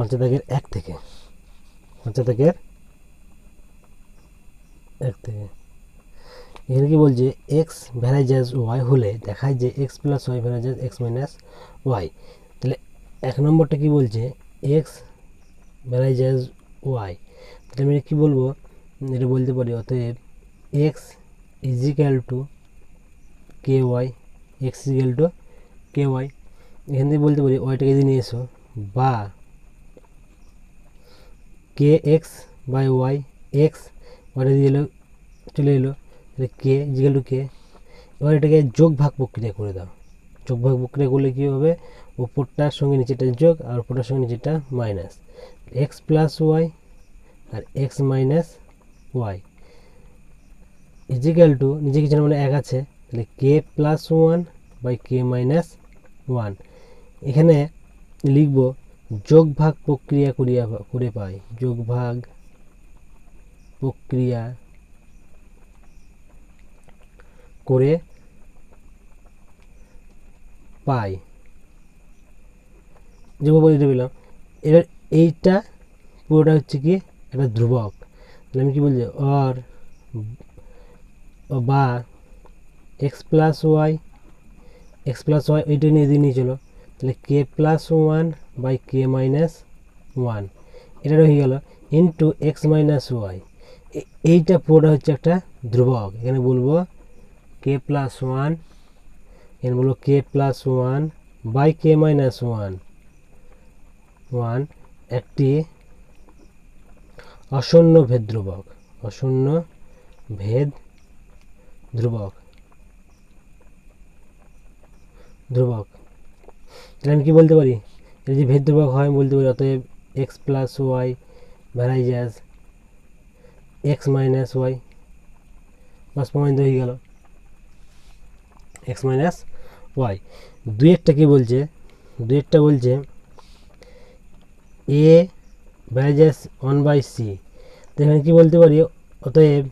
5 1 থেকে 5 1 থেকে এখানে কি বলছে এক্স ভ্যারাইজাস ওয়াই হলে দেখায় যে x plus y varies as x minus y. তাহলে 1 নম্বরটা কি বলছে এক্স ভ্যারাইজাস ওয়াই। তাহলে আমি কী বলবো, এটা বলতে পারি অতএব x is equal to k Y, x is equal to k Y. এখান থেকে বলতে পারি ওয়াইটাকে দিয়ে নিয়ে এসো, বা কে এক্স বাই ওয়াই, এক্স ওয়াইটা দিয়ে এলো চলে এলো, তাহলে কে ইজিক্যাল টু কে। এবার এটাকে যোগ ভাগ প্রক্রিয়া করে দাও। যোগ ভাগ প্রক্রিয়া করলে কী হবে, উপরটার সঙ্গে নিচেটা যোগ আর উপরটার সঙ্গে নিচেটা মাইনাস, এক্স প্লাস ওয়াই আর x minus y is equal to নিচে কিছু মানে 1 আছে, তাহলে k plus 1 by k minus 1। এখানে লিখব যোগ ভাগ প্রক্রিয়া করে পাই, যোগ ভাগ প্রক্রিয়া করে পাই, যোগ বলতে পেলাম। এবার এইটা পুরোটা হচ্ছে কি একটা ধ্রুবক। তাহলে আমি কি বলছি অর বা এক্স প্লাস ওয়াই এইটা নিয়ে দিয়ে চলো, তাহলে k plus 1 by k minus 1 এটা হয়ে গেল ইন্টু এক্স মাইনাস ওয়াই। এইটা পুরোটা হচ্ছে একটা ধ্রুবক। এখানে বলবো কে প্লাস 1, এখানে বলবো কে প্লাস 1 বাই কে মাইনাস 1 একটি অশূন্য ভেদ ধ্রুবক, অশূন্য ভেদ ধ্রুবক। তাহলে আমি কি বলতে পারি, এটা যে ভেদ ধ্রুবক হয় আমি বলতে পারি অতএব x plus y varies as x minus y, বাস প্রমাণিত হয়ে গেল এক্স মাইনাস ওয়াই। 2 কি বলছে, 2 বলছে এ ভ্যারাইজাস 1 বাই সি। তো এখানে কী বলতে পারি অতএব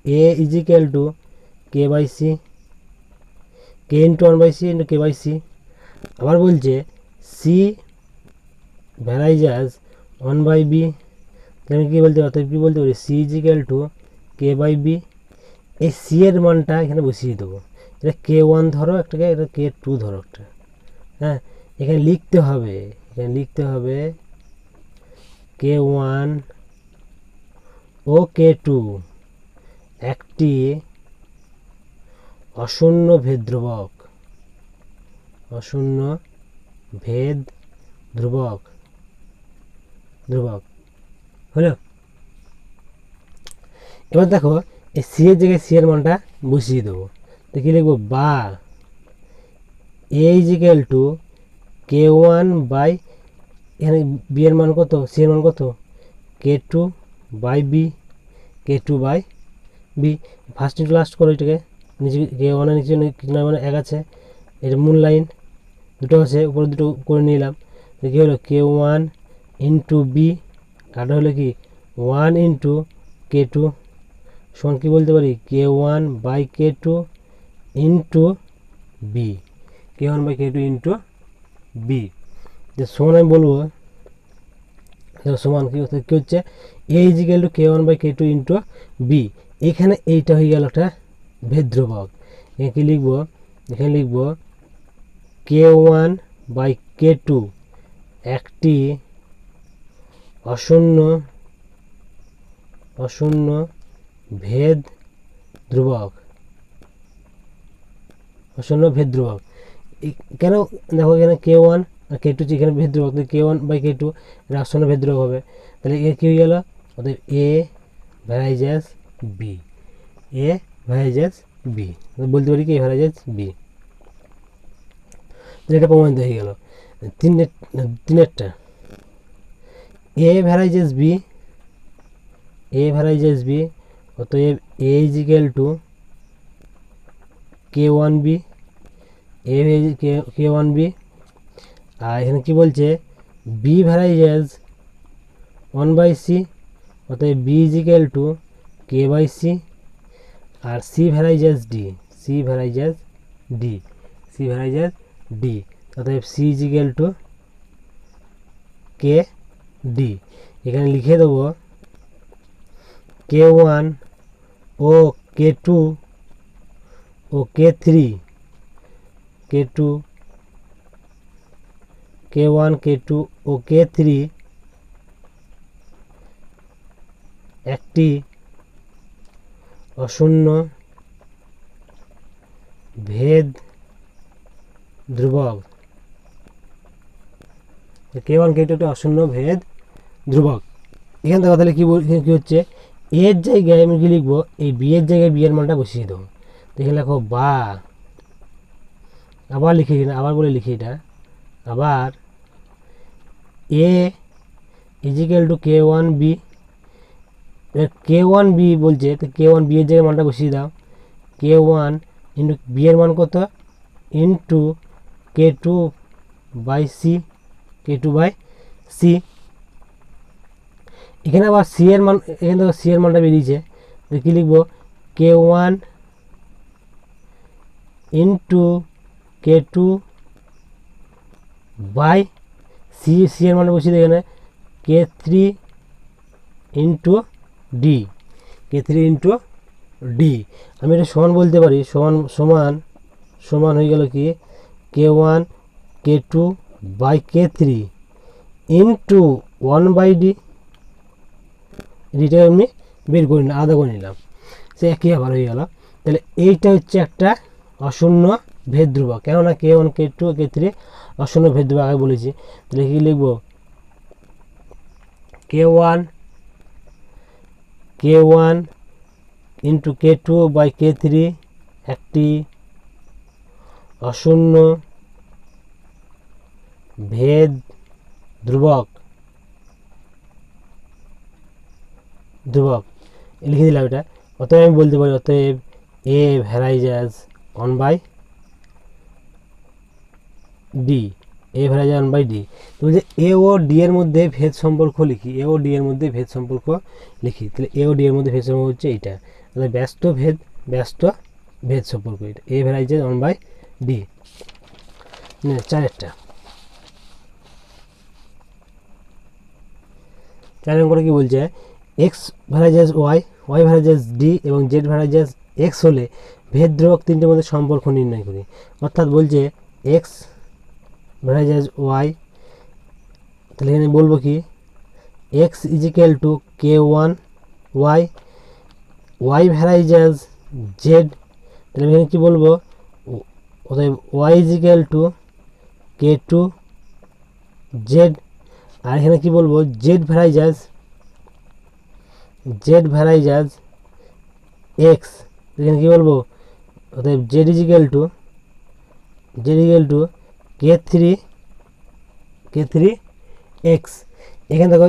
a is equal to k by c, k into 1 by c into k by c. আবার বলছে সি ভ্যারাইজাস 1 বাই বি। আমি কী বলতে পারি, অতএব কী বলতে পারি c is equal to k by b. এই সি এর মানটা এখানে বসিয়ে দেবো, এটা কে 1 ধরো একটাকে, এটা কে 2 ধরো একটা। হ্যাঁ, এখানে লিখতে হবে কে 1 ও কে 2 একটি অশূন্য ভেদ ধ্রুবক, অশূন্য ভেদ ধ্রুবক হলো। এবার দেখো এই সি এর জায়গায় সি এর মানটা বসিয়ে দেবো, তো কি লিখবো, বা a is equal to k 1 by, এখানে বি এর মান কত, সি এর মান কত, k 2 by b, k 2 by b. First into last করো, এটাকে নিচে কে 1 নিচে মানে 1 আছে, এটা মূল লাইন দুটো আছে, উপরে দুটো করে নিলাম। কী হলো কে 1 ইন্টু বি, কাটা হলো কি 1 ইন্টু কে 2 সমান কী বলতে পারি k 1 by k 2 into b, k 1 by k 2 into b. যে সমান আমি বলবো সমান কী হচ্ছে a is equal to k 1 by k 2 into b. এখানে এইটা হয়ে গেল একটা ভেদ ধ্রুবক। এখানে কী লিখবো, এখানে লিখবো কে 1 বাই কে 2 একটি অশূন্য ভেদ ধ্রুবক, অশূন্য ভেদ ধ্রুবক। কেন দেখো এখানে কে 1 আর কে 2 এখানে ভেদ ধ্রুবক, কে 1 বাই কে 2 এটা অশূন্য ভেদ ধ্রুবক হবে। তাহলে এ কী হয়ে গেল, অতএব a varies as B, A varies as B বলতে পারি কি এ ভ্যারাইজাস বি। এটা প্রমাণিত হয়ে গেল। তিনেরটা এ ভ্যারাইজাস বি, অতএব a is equal to k 1 b, k 1 b. আর এখানে কি বলছে বি ভ্যারাইজাস 1 বাই সি, অতএব b is equal to k by c. আর সি ভ্যারাইজাস ডি, অতএব c is equal to k d. এখানে লিখে দেবো K1 ও K2 ও K3, K2, K1, K2 ও K3 একটি অশূন্য ভেদ ধ্রুবক। K1, K2 একটা অশূন্য ভেদ ধ্রুবক। এখান থেকে তাহলে কি হচ্ছে, এর জায়গায় আমি কি লিখবো, এই বি এর জায়গায় বি এর মানটা বসিয়ে দেবো। তো এখানে লেখো বা, আবার লিখে না, আবার বলে লিখি এটা, আবার a is equal to K1 b. K1 b বলছে, তো K1 বি এর জায়গায় মানটা বসিয়ে দাও। K1 ইন্টু বি এর মান কত, into K2 by c, K2 by c. এখানে আবার সি এর মান, এখানে দেখো সি এর মানটা বেরিয়েছে, কি লিখবো, K1 into K2 by C, C এর মানটা বসিয়ে দিই এখানে K3 into D, K3 into D. আমি এটা সমান বলতে পারি, সমান সমান সমান হয়ে গেল কি K1 K2 by K3 into 1 by d. ডিটা এমনি বের করে নিলাম, আলাদা করে নিলাম, সে একই আবার হয়ে গেল। তাহলে এইটা হচ্ছে একটা অশূন্য ভেদ ধ্রুবক, কেননা K1 K2 K3 অশূন্য ভেদ ধ্রুবক আগে বলেছি। তাহলে কি লিখব, K1 into K2 by K3 একটি অশূন্য ভেদ ধ্রুবক, ধ্রুবক লিখে দিলাম এটা। অতএব আমি বলতে পারি, অতএব a varies as 1 by d, a varies as 1 by d. তো যে এ ও ডি এর মধ্যে ভেদ সম্পর্ক লিখি, এ ও ডি এর মধ্যে ভেদ সম্পর্ক লিখি, তাহলে এ ও ডি এর মধ্যে ভেদ সম্পর্ক হচ্ছে এইটা, তাহলে ব্যস্ত ভেদ সম্পর্ক এটা, এ ভ্যারাইজাস 1 বাই ডি। চারেরটা, 4 নম্বরে কি বলছে, x varies as y, y varies as d এবং জেড ভ্যারাইজাস এক্স হলে ভেদ ধ্রুবক তিনটের মধ্যে সম্পর্ক নির্ণয় করি। অর্থাৎ বলছে এক্স ভ্যারাইজাস ওয়াই, তাহলে এখানে বলবো কি x is equal to K1 y, y varies as z, তাহলে আমি এখানে কী বলবো, অতএব y is equal to K2 z. আর এখানে কি বলবো, জেড ভ্যারাইজাস এক্স, এখানে কি বলবো, অতএব Z is equal two K3 x. এখানে দেখো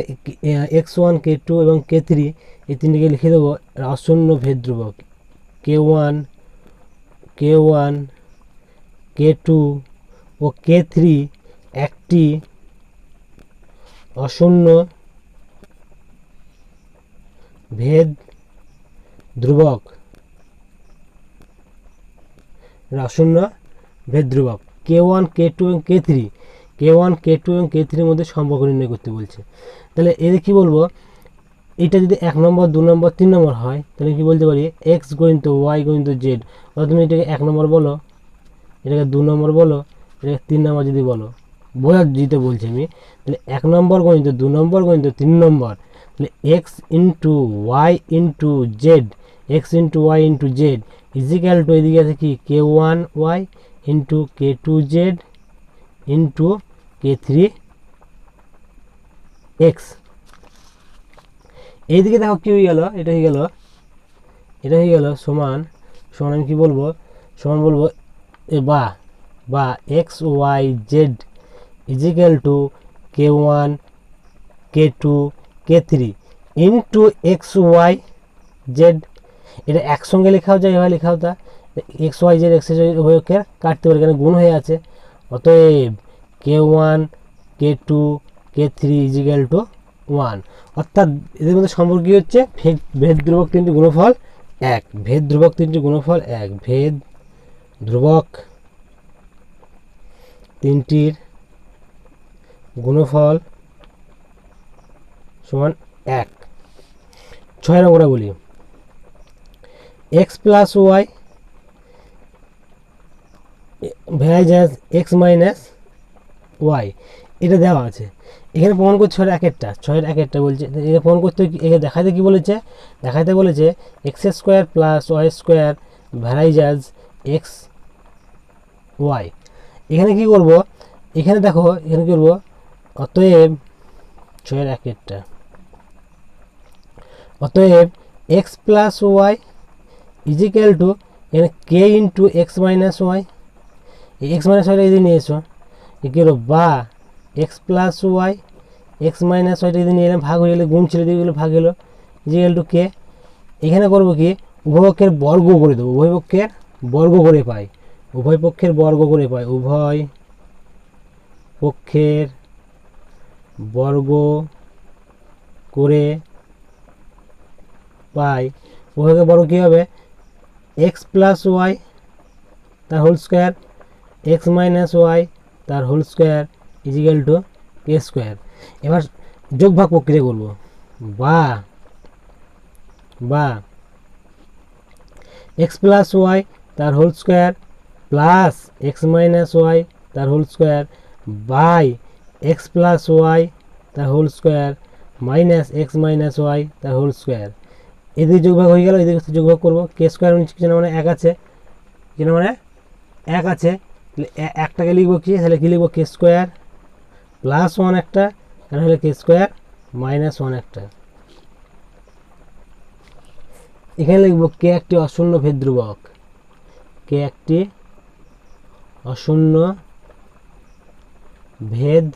X1 K2 এবং K3 এই তিনটিকে লিখে দেবো অশূন্য ভেদ ধ্রুবক, K1 K2 ও K3 একটি অশূন্য ভেদ ধ্রুবক, অশূন্য ভেদ ধ্রুবক K1 K2 এবং K3, K1 K2 এবং K3 এর মধ্যে সম্পর্ক নির্ণয় করতে বলছে। তাহলে এদের কি বলবো, এটা যদি 1 নম্বর 2 নম্বর 3 নম্বর হয়, তাহলে কি বলতে পারি এক্স গণিত ওয়াই গণিত জেড। অর্থাৎ তুমি এটাকে 1 নম্বর বলো, এটাকে 2 নম্বর বলো, এটাকে 3 নম্বর যদি বলো, বোঝা দিতে বলছি আমি। তাহলে 1 নম্বর গণিত 2 নম্বর গণিত 3 নম্বর, তাহলে x into y into z, x into y into z is equal to, এদিকে আছে কি K1 y into K2 z into K3 x. এইদিকে দেখো কি হয়ে গেল, এটা হয়ে গেল সমান সমান আমি কি বলবো, সমান বলবো বা x y z is equal to K1 K2 K3 into x y z. এটা একসঙ্গে লেখাও যায়, এভাবে লেখাও তা এক্স ওয়াই জেড এক্স হয়ে কাটতে পারে, এখানে গুণ হয়ে আছে। অতএব K1 K2 K3 is equal two 1। অর্থাৎ এদের মধ্যে সম্পর্ক কী হচ্ছে, ভেদ ধ্রুবক তিনটি গুণফল 1, ভেদ ধ্রুবক তিনটি গুণফল 1, ভেদ ধ্রুবক তিনটির গুণফল সমান 1। 6 নম্বরটা বলি, x plus y varies as x minus y, এটা দেওয়া আছে। এখানে প্রমাণ করছে 6-এর বলছে, এটা প্রমাণ করতে এখানে দেখাতে কি বলেছে, দেখাতে বলেছে x square plus y square varies as x y. এখানে কি করব, এখানে দেখো এখানে কি করবো, অতএব 6-এর অতএব x plus y is equal to এখানে k into x minus y, এই এক্স মাইনাস ওয়াইটা যদি নিয়ে এসো কি হলো, বা x plus y x minus ওয়াইটা যদি নিয়ে এলাম, ভাগ হয়ে গেলে, গুণ ছেড়ে দিয়ে গেলে ভাগ হলো, ইজ ইকুয়াল টু কে। এখানে করবো কি, উভয়পক্ষের বর্গ করে দেবো, উভয় পক্ষের বর্গ করে পাই, উভয় পক্ষের বর্গ করে পাই, উভয় পক্ষের বর্গ করে পাই। উভয়কে বর্গ কী হবে, এক্স প্লাস ওয়াই তার whole square x minus y তার whole square is equal to k square. এবার যোগ ভাগ প্রক্রিয়া করব, বা এক্স প্লাস ওয়াই তার whole square plus x minus y তার whole square by x plus y তার whole square minus x minus y তার হোল স্কোয়ার। এদিকে যোগ ভাগ হয়ে গেল, এদিকে যোগ ভাগ করবো, কে স্কোয়ার কিছু না মানে 1 আছে, কিনা মানে 1 আছে, তাহলে একটাকে লিখবো কি, তাহলে কি লিখবো, কে স্কোয়ার প্লাস 1 একটা, আর হলে কে স্কোয়ার মাইনাস 1 একটা। এখানে লিখবো কে একটি অশূন্য ভেদ ধ্রুবক, কে একটি অশূন্য ভেদ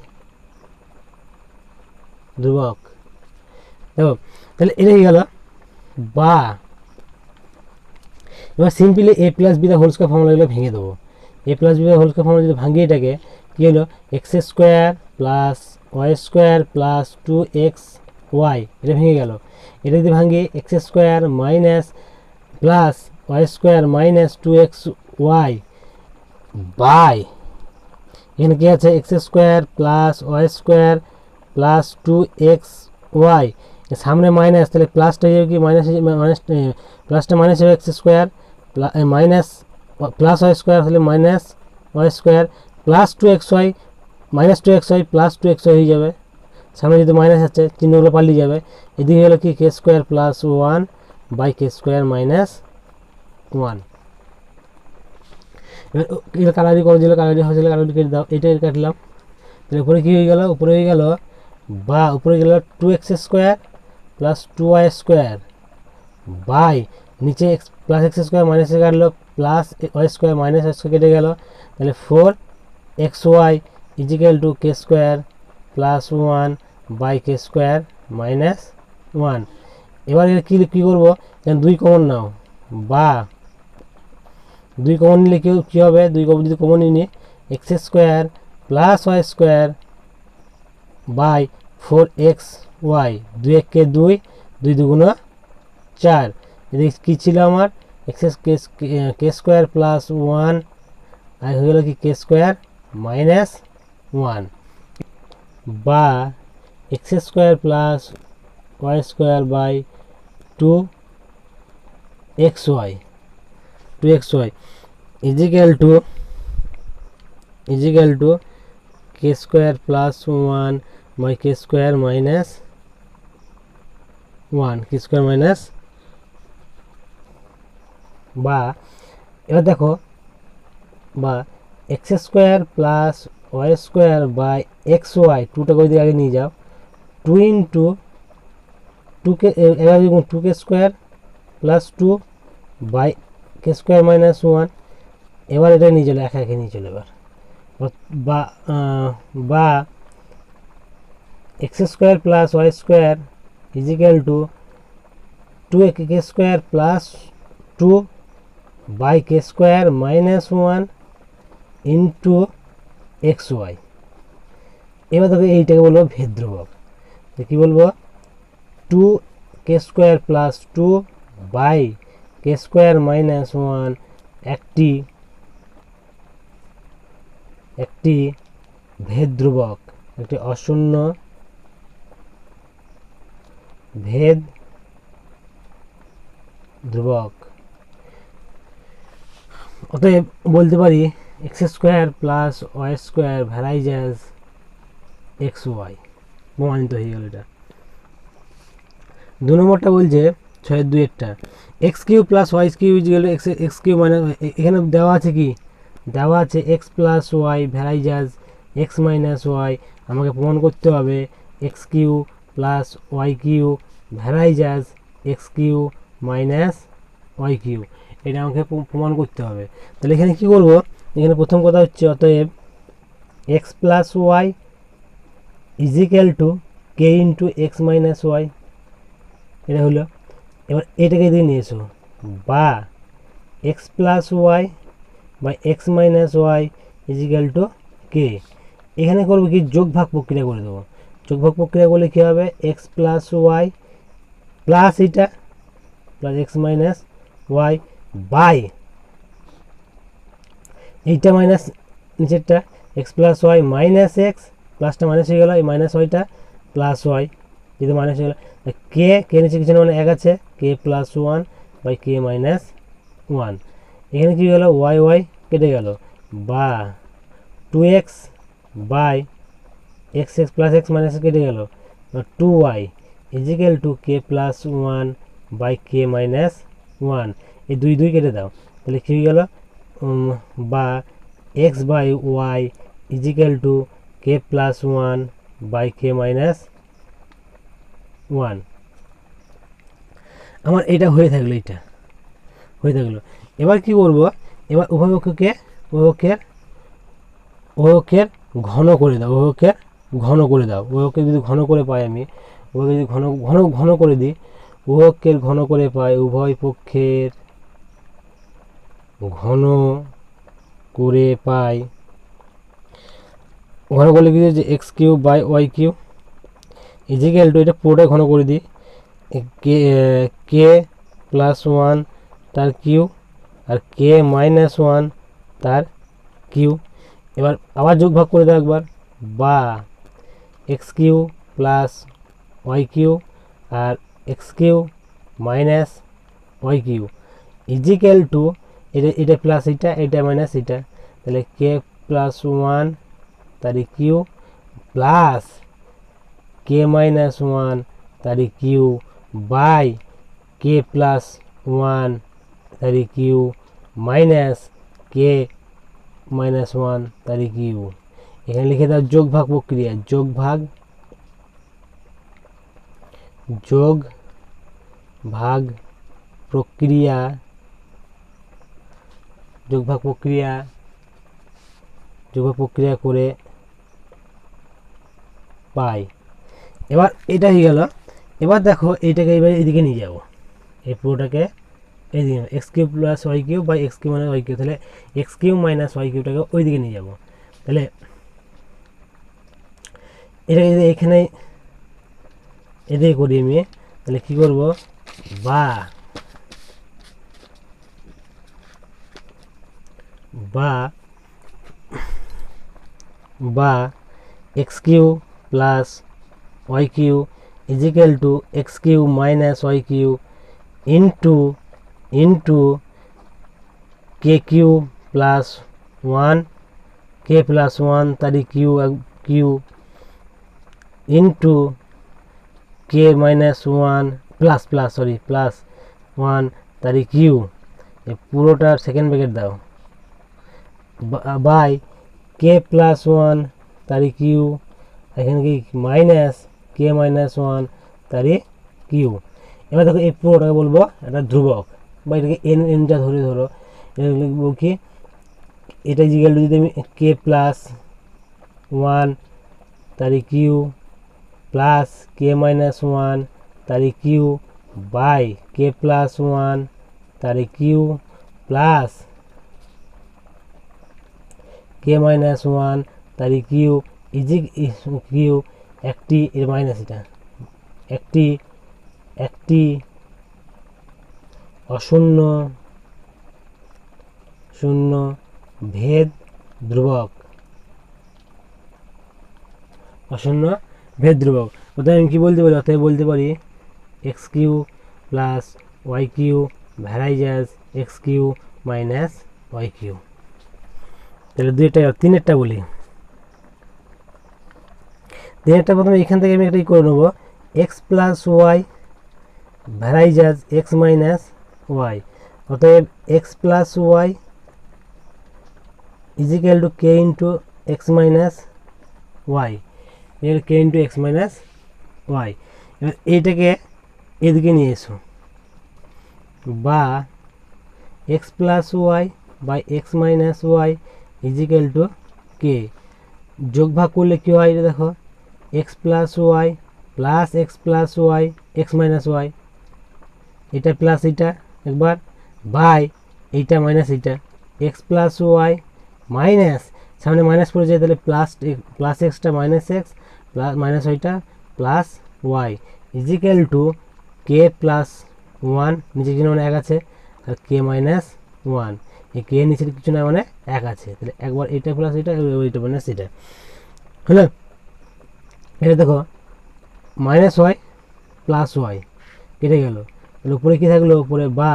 ধ্রুবক। দেখো তাহলে এটা হয়ে গেল, বা এবার simply a plus b the whole square ফর্মুলাগুলো ভেঙে দেবো, a plus b the whole square formula যদি ভাঙিয়ে এটাকে কী হলো, x square plus y square plus 2x y, এটা ভেঙে গেল। এটা যদি ভাঙিয়ে x square minus plus y square minus 2x y by, এখানে কি আছে, x square plus y square plus 2x y, সামনে মাইনাস, তাহলে প্লাসটা হয়ে কি মাইনাস, প্লাসটা মাইনাস হবে x square minus plus y square, তাহলে minus y square plus 2x y minus 2x y plus 2x y হয়ে যাবে, সামনে যদি মাইনাস আছে চিহ্নগুলো পাল্টে যাবে। এদিকে হলো কি k square plus 1 by k square minus 1। এবার কালারি করে দিলে, কালারি হয়েছিল, কালারি কেটে দাও, এটা কাটলাম, তাহলে উপরে কী হয়ে গেল, উপরে হয়ে গেল, বা উপরে গেল 2x square plus 2y square by নিচে x plus x square minus কাটলো plus y square minus y square কেটে গেল, তাহলে 4xy is equal to k square plus 1 by k square minus 1। এবার কী করবো, যেন 2 কমন নাও, বা 2 কমন নিলে কী হবে, 2 যদি কমন নিয়ে x square plus y square by 4xy, 2 একে 2, 2 দুগুণ 4, এদিকে কী ছিল আমার, এক্স কে স্কোয়ার প্লাস 1 আর হয়ে গেল কি কে স্কোয়ার মাইনাস 1, বা x square plus y square by 2xy is equal to k square plus 1 by k square minus 1, k square minus, বা এবার দেখো, বা x square plus y square by x y, 2টাকে ওই দিকে আগে নিয়ে যাও, 2 ইন্টু 2কে 2কে square plus 2 by k square minus 1। এবার এটা নিয়ে চলে, একে নিয়ে চলে, এবার বা x square plus y square is equal to 2কে square plus 2 by k square minus 1 into x y. এবার দেখো এইটাকে বলবো ভেদ ধ্রুবক, কী বলবো, 2কে square plus 2 by k square minus 1 একটি ভেদ ধ্রুবক, একটি অশূন্য ভেদ ধ্রুবক। অতএব বলতে পারি x square plus y square varies as x y, প্রমাণিত হয়ে গেল এটা। 2 নম্বরটা বলছে 6-2-টা x Q plus y Q is equal x Q minus, এখানে দেওয়া আছে কি, দেওয়া আছে x plus y varies as x minus y. আমাকে প্রমাণ করতে হবে x Q plus y Q varies as x Q minus y cube, এটা আমাকে প্রমাণ করতে হবে। তাহলে এখানে কি করব, এখানে প্রথম কথা হচ্ছে অতএব x plus y is equal to k into x minus y, এটা হলো। এবার এটাকে দিয়ে নিয়ে এসো, বা এক্স প্লাস ওয়াই বা x minus y is equal to k. এখানে করবো কি, যোগ ভাগ প্রক্রিয়া করে দেবো। যোগ ভাগ প্রক্রিয়া করলে কী হবে, এক্স প্লাস ওয়াই প্লাস এটা plus x minus y by এইটা মাইনাস নিচেরটা x plus y minus x, প্লাসটা মাইনাস হয়ে গেল, এই মাইনাস ওয়াইটা প্লাস ওয়াই যদি মাইনাস হয়ে গেল, কে নিচে কিছু মানে এক আছে, k plus one by k minus one. এখানে কী গেল, ওয়াই ওয়াই কেটে গেল, বা 2x by x x plus x minus কেটে গেল, 2y is equal to k plus one by k minus one. এই 2 কেটে দাও, তাহলে কী হয়ে গেল, বা x by y is equal to k plus one by k minus one. আমার এটা হয়ে থাকলো, এটা হয়ে থাকলো। এবার কি করব, এবার উভয়পক্ষকে উভয়পক্ষের ঘন করে দাও, উভয়পক্ষের ঘন করে দাও। উভয়পক্ষে যদি ঘন করে পাই আমি, উভয়কে যদি ঘন ঘন ঘন করে দিই, উভয়পক্ষের ঘন করে পাই, উভয় পক্ষের ঘন করে পাই, ঘন করলে কি যে x Q by y Q is equal to, এটা পুরোটাই ঘন করে দিই, কে প্লাস ওয়ান তার কিউ আর কে মাইনাস ওয়ান তার কিউ। এবার আবার যোগ ভাগ করে দাও একবার, বা x Q plus y cube আর x Q minus y Q is equal to, এটা প্লাস এটা মাইনাস এটা, তাহলে কে প্লাস ওয়ান তার Q plus k minus one তার Q by k plus one তার Q minus k minus one তার cube. এখানে লিখে দাও যোগ ভাগ প্রক্রিয়া, যোগ ভাগ প্রক্রিয়া, যোগ ভাগ প্রক্রিয়া করে পাই। এবার এটা হয়ে গেল। এবার দেখো এইটাকে এবার এদিকে নিয়ে যাবো, এই পুরোটাকে এইদিকে x Q plus y q by x Q minus y q, তাহলে এক্স কিউ মাইনাস ওয়াই কিউটাকে ওই দিকে নিয়ে যাবো। তাহলে এটাকে যদি এখানে এদিকে করি আমি, তাহলে কী করব, বা x Q plus y Q is equal to x Q minus y cube into k cube plus one তার cube into k minus one plus one তার কিউ, পুরোটার সেকেন্ড ব্র্যাকেট দাও, বাই কে প্লাস ওয়ান তার cube, এখানে কি minus k minus one তার cube. এবার দেখো এই পুরোটাকে বলবো একটা ধ্রুবক, বা এটাকে এনটা ধরো, এটা লিখবো কি, এটা ইজিক্যাল টু যদি আমি কে প্লাস ওয়ান তার Q plus k minus one তার Q by k plus one তার Q plus k minus one তার কিউ কিউ একটি এর মাইনাস এটা একটি অশূন্য ভেদ ধ্রুবক, অশূন্য ভেদ ধ্রুবক। অতএব আমি কি বলতে পারি, অতএব বলতে পারি x Q plus y Q varies as x Q minus y q. তাহলে তিনেরটা বলি। তিনেরটা প্রথমে এখান থেকে আমি একটা করে নেবো, x plus y varies as x minus y, অতএব x plus y is equal to k into x minus y, এর k into x minus y. এবার এইটাকে এদিকে নিয়ে এসো, বা x plus y by x minus y is equal to k, যোগ ভাগ করলে কী হয় এটা দেখো, x plus y plus x plus y x minus y, এটা প্লাস এটা একবার, বাই এইটা মাইনাস এইটা, এক্স প্লাস ওয়াই মাইনাস সামনে মাইনাস পড়ে যায়, তাহলে প্লাস এক্সটা মাইনাস এক্স প্লাস মাইনাস ওইটা plus y is equal to k plus one, নিচে কিছু মানে এক আছে, আর কে মাইনাস ওয়ান, এই কে নিচের কিছু না মানে এক আছে, তাহলে একবার এটা প্লাস এটা ওইটা মাইনাস এটা হলো। এটা দেখো মাইনাস ওয়াই প্লাস ওয়াই কেটে গেল, তাহলে উপরে কী থাকলো, উপরে বা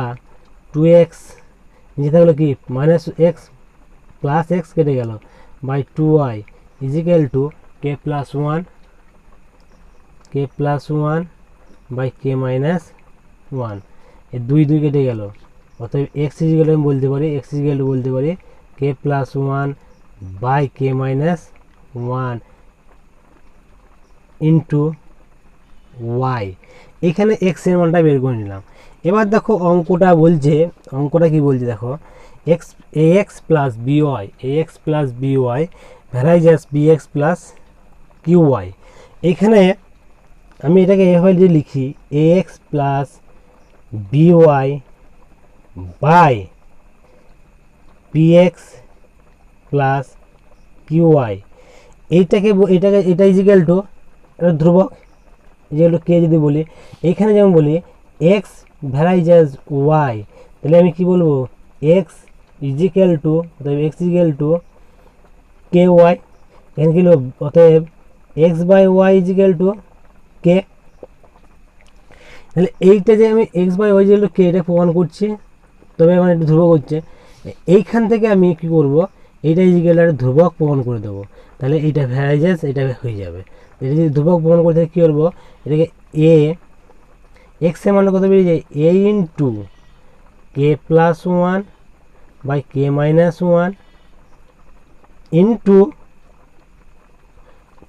টু এক্স, নিচে থাকলো কি মাইনাস এক্স প্লাস এক্স কেটে গেল, by two y is equal to k plus one by k minus one, এই দুই দুই কেটে গেল, অতএব এক্স ইজ ইকুয়াল আমি বলতে পারি, এক্স ইজ ইকুয়াল বলতে পারি k plus one by k minus one into y. এখানে এক্স এর মানটা বের করে নিলাম। এবার দেখো অঙ্কটা বলছে, অঙ্কটা কি বলছে দেখো, x a x plus b y varies as b x plus q y. এখানে আমি এটাকে এভাবে যদি লিখি, a x plus b y by p x plus q y, এটা ইজিক্যাল টু ধ্রুবক, যেগুলো কে যদি বলি, এইখানে যেমন বলি এক্স ভ্যারাইজ অ্যাজ ওয়াই, তাহলে আমি কি বলবো, এক্স ইজিক্যাল টু, অতএব x is equal to k y, এখানে কি লিখব, অতএব x by y is equal to k. তাহলে এইটা যে আমি x by y is equal to k এটা প্রমাণ করছি, তবে আমার একটু ধ্রুবক হচ্ছে, এইখান থেকে আমি কি করব, এইটা ইজিক্যাল একটা ধ্রুবক প্রমাণ করে দেবো, তাহলে এইটা ভ্যারাইজেস এটা হয়ে যাবে। এটা যদি ধ্রুবক প্রমাণ করতে কী করবো, এটাকে এ এক্স এর মানে কত বেরিয়ে যায়, a into k plus one by k minus one into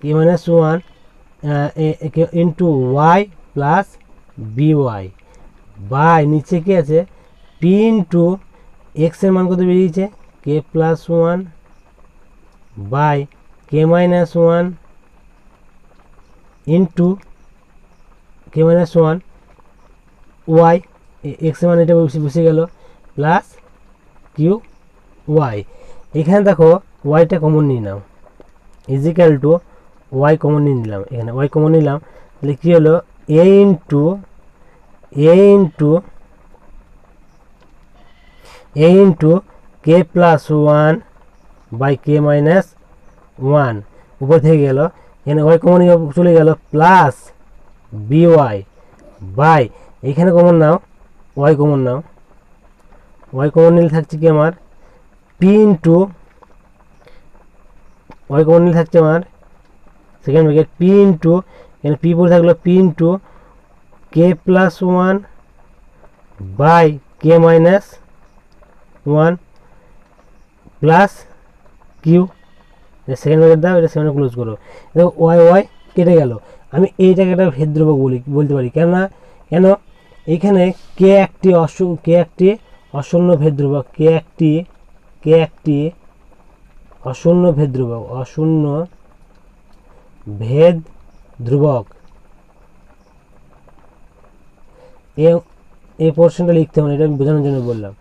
k minus one into y plus b y by নিচে কি আছে পি ইন্টু এক্স এর মান কত বেরিয়েছে, k plus one by k minus one into k minus one y, x এর মান এটা বসে গেল, প্লাস কিউ ওয়াই। এখানে দেখো ওয়াইটা কমন নিয়ে নাও, ইজিক্যাল টু ওয়াই কমন নিয়ে নিলাম, এখানে ওয়াই কমন নিলাম, তাহলে কী হলো, a into k plus one by k minus one, উপর থেকে গেল, এখানে ওয়াই কমন চলে গেল, প্লাস বি ওয়াই বাই, এখানে কমন নাও ওয়াই কমন নাও, ওয়াই কমন নিলে থাকছে কি আমার পি ইন্টু, ওয়াই কমন নিলে থাকছে আমার সেকেন্ড ব্র্যাকেট পি ইন্টু, এখানে পি পরে থাকলো p into k plus one by k minus one plus q, second bracket দাও, এটা সেকেন্ড ক্লোজ করো, দেখো ওয়াই কেটে গেল। আমি এইটাকে একটা ভেদ্রবক বলতে পারি, কেন এইখানে কে একটি অশূন্য ভেদ্রবক, কে একটি অশূন্য ভেদ ধ্রুবক, এই পোর্শনটা লিখতে হবে, এটা আমি বোঝানোর জন্য বললাম,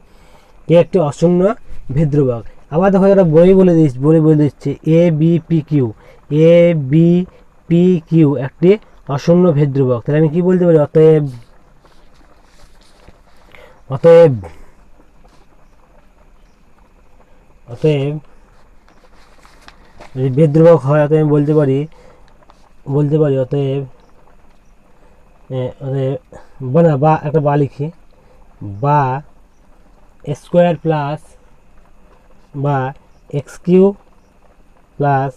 কে একটি অশূন্য ভেদ ধ্রুবক। আবার দেখো এটা বই বলে দিচ্ছে এ বি পি কিউ একটি অশূন্য ভেদ ধ্রুবক, তাহলে আমি কি বলতে পারি, অতএব যদি ভেদ ধ্রুবক হয়, অতএব আমি বলতে পারি অতএব না বা একটা বা লিখি, বা স্কোয়ার প্লাস বা x Q plus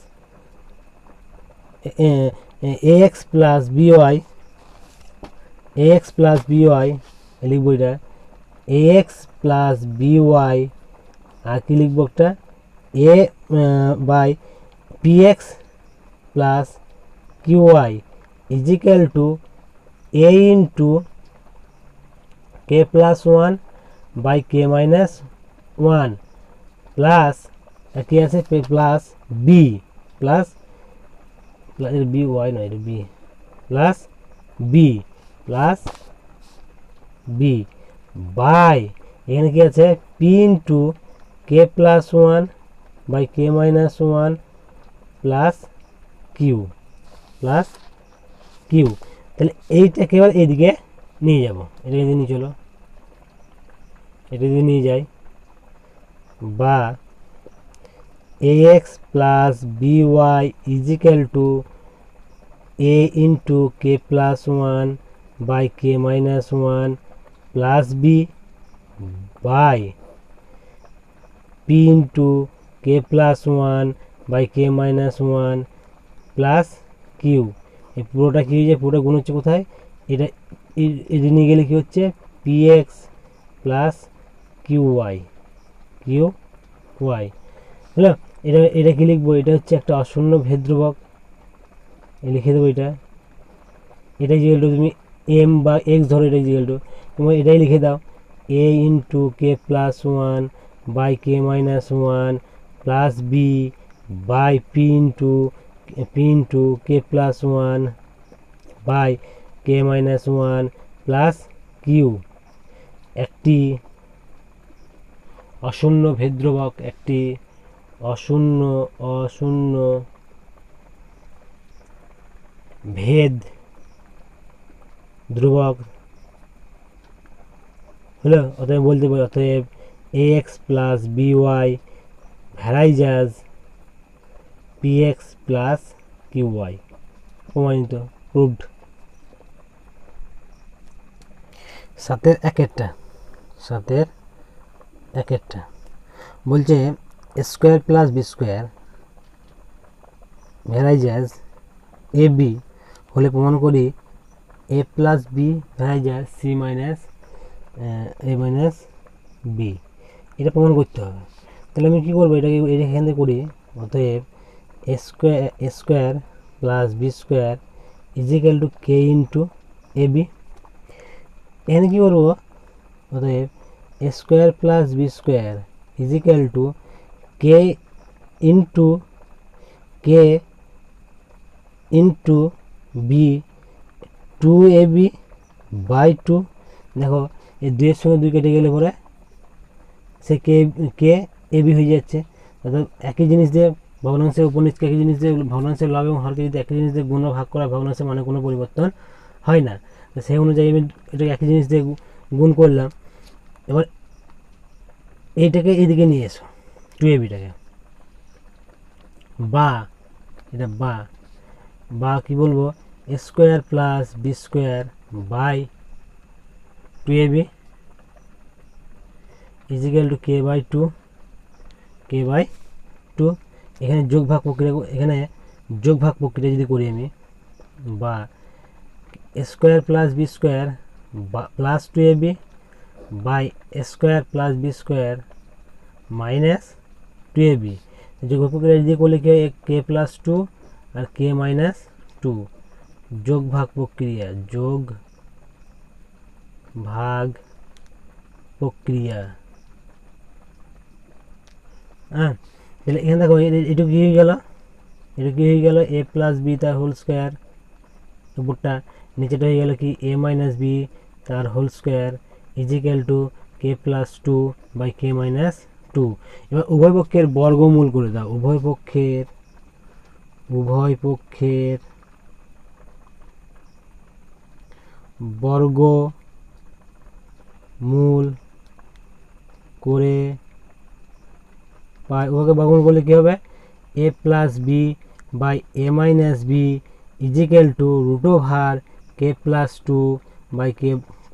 x plus b y, x plus b y লিখবো এটা, এক্স প্লাস বিওয়াই, আর কি লিখবো একটা a by p x plus q i is equal to a into k plus one by k minus one plus কি আছে plus b plus b y নয় এটা b plus b plus b by এখানে কি আছে p into k plus one by k minus one plus Q plus q. তাহলে এইটাকে এবার এইদিকে নিয়ে যাব, এটা যদি নিয়ে চলো, এটা যদি নিয়ে যাই, বা a x plus b y is equal to a into k plus one by k minus one plus b by p into k plus one by k minus one plus q. এই পুরোটা কী হয়ে যায়, পুরোটা গুণ হচ্ছে কোথায়, এটা এটা নিয়ে গেলে কী হচ্ছে p x plus q y, q y হলো। এটা এটা কী লিখবো, এটা হচ্ছে একটা অশূন্য ভেদ ধ্রুবক, লিখে দেবো এটা, এটাই জিএল টু, তুমি এম বা এক্স ধরো, এটাই জিএল টু, তুমি এটাই লিখে দাও a into k plus one by k minus one plus b by p into k plus one by k minus one plus q. একটি অশূন্য ভেদ ধ্রুবক, একটি অশূন্য ভেদ ধ্রুবক হলো। অতএব বলতে পারি, অতএব a x plus b y varies as p x plus q y, প্রমাণিত, প্রুভড। সাতের একেরটা বলছে square plus b square varies as a b হলে প্রমাণ করি a plus b varies as c minus a minus b, এটা প্রমাণ করতে হবে। তাহলে আমি কী করবো, এটাকে এখান থেকে করি, অতএব square plus b square is equal to k into a b. এখানে কী করবো, অতএব square plus b square is equal to k into b two a b by two. দেখো এই দুইয়ের সঙ্গে দুই কেটে গেলে পরে সে কে এ বি হয়ে যাচ্ছে, অর্থাৎ একই জিনিস দিয়ে ভগ্নাংশের উপনিষ্কে একই জিনিস দিয়ে ভগ্নাংশের লব এবং হরকে যদি একই জিনিস দিয়ে গুণ ভাগ করা ভগ্নাংশের মানে কোনো পরিবর্তন হয় না। তো সেই অনুযায়ী আমি এটাকে একই জিনিস দিয়ে গুণ করলাম। এবার এইটাকে এইদিকে নিয়ে এসো, টু এ বিটাকে, বা এটা বা কি বলবো square plus b square by two a b is equal to k by two, এখানে যোগ ভাগ প্রক্রিয়া যদি করি আমি, বা square plus b square plus two a b by square plus b square minus two a b, যোগ ভাগ প্রক্রিয়া যদি করলে কে প্লাস টু আর কে মাইনাস টু, যোগ ভাগ প্রক্রিয়া হ্যাঁ। তাহলে এখানে দেখো এটা কি হয়ে গেল, এ প্লাস বি তার হোল স্কোয়ার, উপরটা, নিচেটা হয়ে গেল কি এ মাইনাস বি তার whole square is equal to k plus two by k minus two. এবার উভয় পক্ষের বর্গমূল করে দাও, উভয় পক্ষের বর্গমূল করে পাই, উভয়কে বর্গমূল করলে কী হবে, a plus b by a minus b is equal to root over k plus two by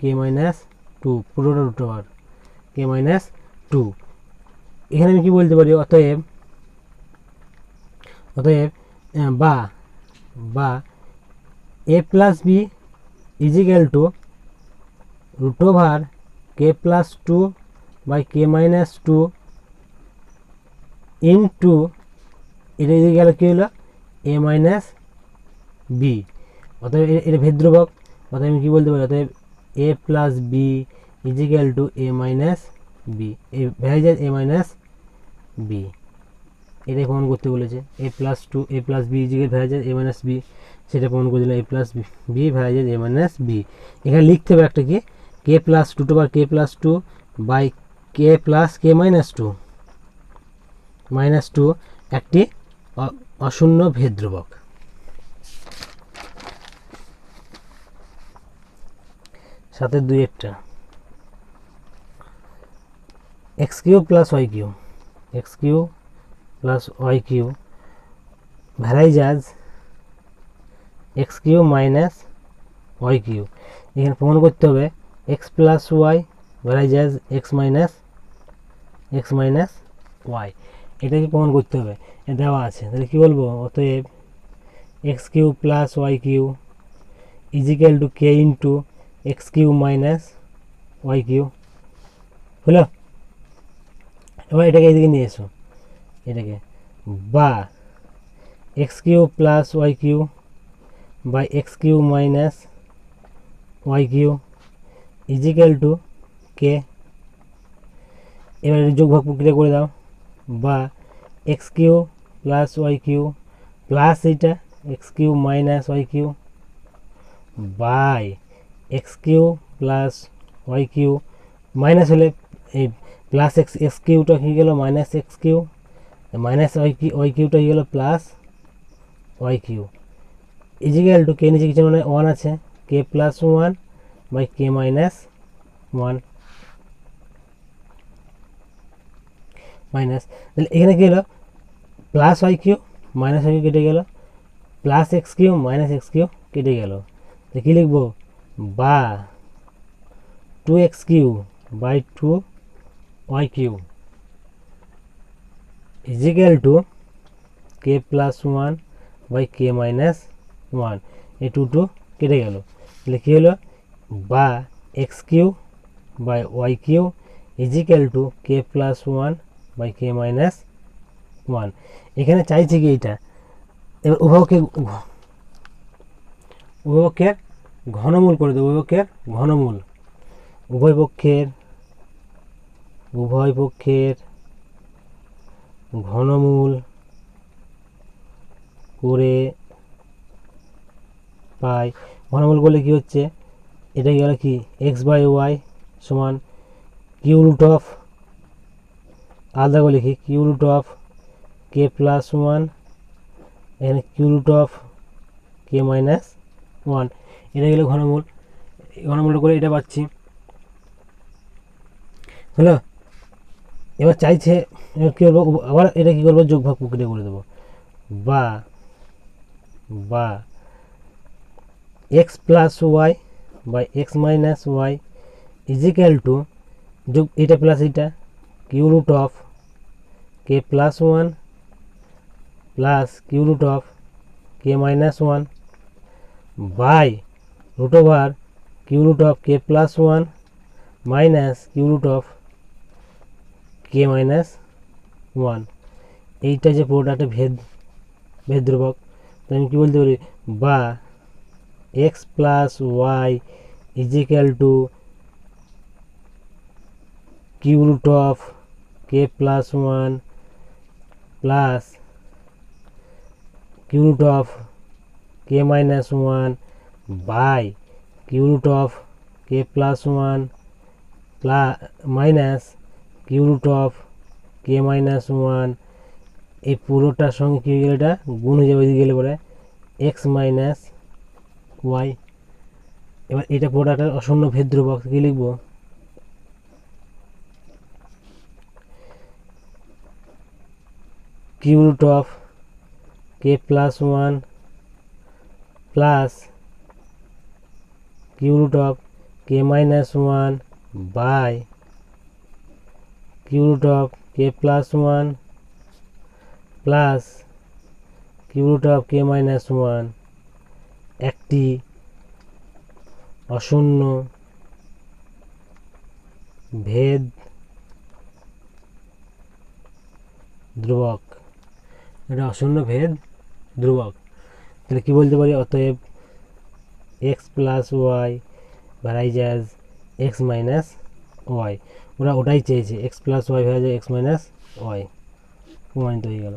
k minus two, পুরোটা root over k minus two. এখানে আমি কি বলতে পারি, অতএব বা a plus b is equal to root over k plus two by k minus two into, এটা যদি গেল কী হলো, এ মাইনাস বি। অতএব এটা ভেদ্রবক, অতএব আমি কী বলতে পারি, অতএব a plus b is equal to a minus b, a varies as a minus b, এটাই প্রমাণ করতে বলেছে। A plus b is equal varies as a minus b, সেটা প্রমাণ করে দিলাম, a plus b varies as a minus b. এখানে লিখতে হবে একটা কি, কে প্লাস টু বা k plus two by k plus k minus two একটি অশূন্য ভেদ্রবক। সাথে দুই একটা x Q plus y Q varies as x Q minus y q. এখানে প্রমাণ করতে হবে x plus y varies as x minus y, এটাকে প্রমাণ করতে হবে, দেওয়া আছে। তাহলে কী বলবো, অতএব x Q plus y q is equal to k into x Q minus y q হলো। এবার এটাকে এইদিকে নিয়ে এসো, এটাকে বা x Q plus y q by x Q minus y q is equal to k. এবার যোগভাগ প্রক্রিয়া করে দাও, বা x Q plus y q plus এইটা x Q minus y q by x Q plus y q, minus হলে এই plus x কিউটা হয়ে গেল minus x Q, minus y কিউটা হয়ে গেল plus y Q is equal to k নিচে কিছু মানে ওয়ান আছে, k plus one by k minus one minus. তাহলে এখানে কী হলো, plus y q minus y q কেটে গেল, plus x Q minus x q কেটে গেল। তো কী লিখবো, বা two x Q by two y Q is equal to k plus one by k minus one, এই টু কেটে গেল। তাহলে কী হলো, বা x Q by y Q is equal to k plus one by k minus one. এখানে চাইছে কি এইটা, এবার উভয়কে ঘনমূল করে দেবো, উভয় পক্ষের ঘনমূল করে পাই। ঘনমূল করলে কি হচ্ছে, এটা গেল কি এক্স বাই ওয়াই সমান কিউ রুট অফ, আলাদা করে লিখি q root of k plus one, এখানে q root of k minus one, এটা গেল ঘনমূল। ঘনমূলটা করে এটা পাচ্ছি হলো। এবার চাইছে কী করবো, আবার এটা কী করবো, যোগভাগ প্রক্রিয়া করে দেবো, বা x plus y by x minus y is equal to যোগ এটা প্লাস এটা q root of k plus one plus q root of k minus one by root over q root of k plus one minus q root of k minus one. এইটা যে পুরোটা একটা ভেদ ধ্রুবক, তো আমি কী বলতে পারি, বা x plus y is equal to q root of k plus one plus q root of k minus one by q root of k plus one minus q root of k minus one. এই পুরোটার সঙ্গে কী হয়ে গেলে, এটা গুণ হয়ে যাবে, ওইদিকে গেলে পরে এক্স মাইনাস ওয়াই। এবার এটা পুরোটা একটা অশূন্য ভেদ ধ্রুবক, কী লিখবো, q root of k plus one plus q root of k minus one by q root of k plus one plus q root of k minus one একটি অশূন্য ভেদ ধ্রুবক। এটা অশূন্য ভেদ ধ্রুবক। তাহলে কি বলতে পারি? অতএব x plus y varies as x minus y. ওরা ওটাই চেয়েছে, x plus y varies x minus y. প্রমাণিত হয়ে গেল।